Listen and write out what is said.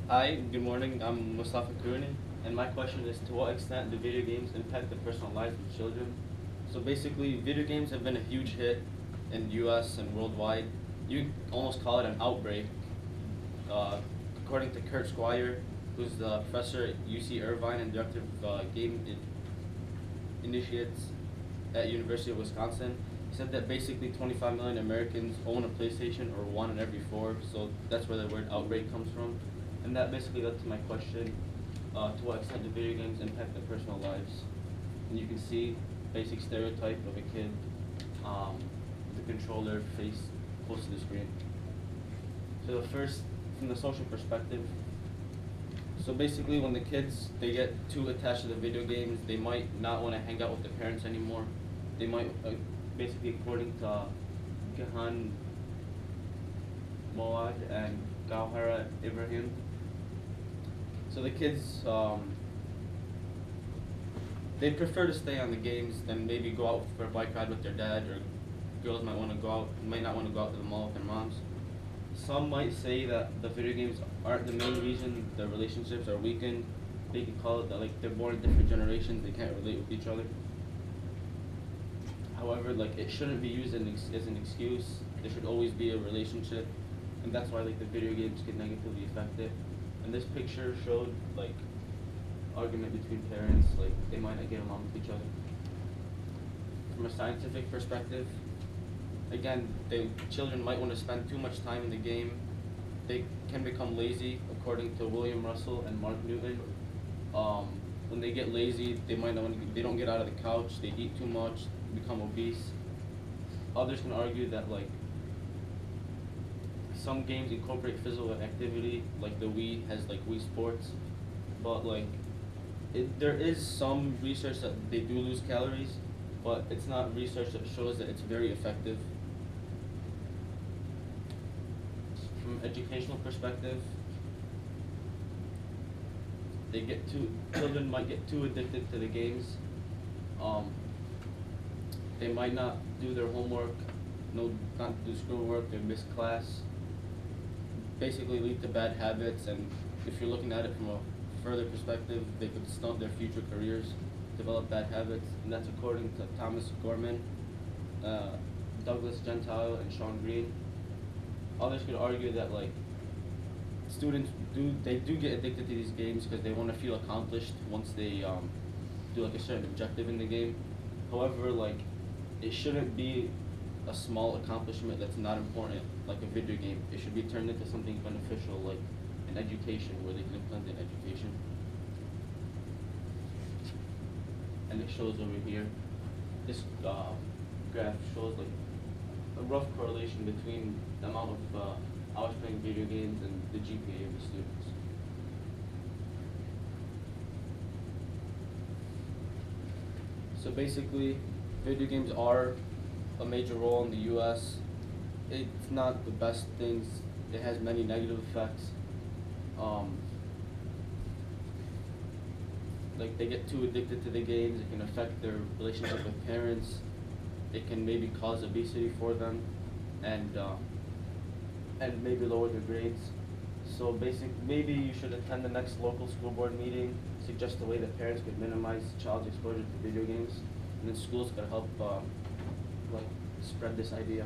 Hi, good morning. I'm Mustafa Kurni, and my question is, to what extent do video games impact the personal lives of children? So basically, video games have been a huge hit in the U.S. and worldwide. You could almost call it an outbreak. Uh, According to Kurt Squire, who's the professor at UC Irvine and director of initiates at University of Wisconsin, he said that basically 25 million Americans own a PlayStation, or one in every four. So that's where the word outbreak comes from. And that basically led to my question, to what extent do video games impact their personal lives? And you can see basic stereotype of a kid with a controller face close to the screen. So the first, from the social perspective, so basically when the kids, they get too attached to the video games, they might not want to hang out with their parents anymore. They might, basically according to Gahan Moad and Gauhara Ibrahim, so the kids, they prefer to stay on the games than maybe go out for a bike ride with their dad, or girls might not want to go out to the mall with their moms. Some might say that the video games aren't the main reason their relationships are weakened. They could call it that, like, they're born in different generations, they can't relate with each other. However, like, it shouldn't be used as an excuse. There should always be a relationship, and that's why, like, the video games could negatively affect it. And this picture showed, like, argument between parents, like they might not get along with each other. From a scientific perspective, again, children might want to spend too much time in the game. They can become lazy, according to William Russell and Mark Newton. When they get lazy, they might not they don't get out of the couch, they eat too much, become obese. Others can argue that, like, some games incorporate physical activity, like the Wii has, like, Wii Sports, but, like, there is some research that they do lose calories, but it's not research that shows that it's very effective. From an educational perspective, children might get too addicted to the games. They might not do their homework, not do schoolwork, they miss class. Basically lead to bad habits, and if you're looking at it from a further perspective, they could stunt their future careers, develop bad habits, and that's according to Thomas Gorman, Douglas Gentile, and Sean Green. Others could argue that, like, students do get addicted to these games because they want to feel accomplished once they do, like, a certain objective in the game. However, like, it shouldn't be a small accomplishment that's not important, like a video game. It should be turned into something beneficial, like an education, where they can implement an education. And it shows over here, this graph shows, like, a rough correlation between the amount of hours playing video games and the GPA of the students. So basically, video games are a major role in the U.S. It's not the best things. It has many negative effects. Like, they get too addicted to the games. It can affect their relationship with parents. It can maybe cause obesity for them, and maybe lower their grades. So maybe you should attend the next local school board meeting, suggest a way that parents could minimize child's exposure to video games, and then schools could help, like, spread this idea.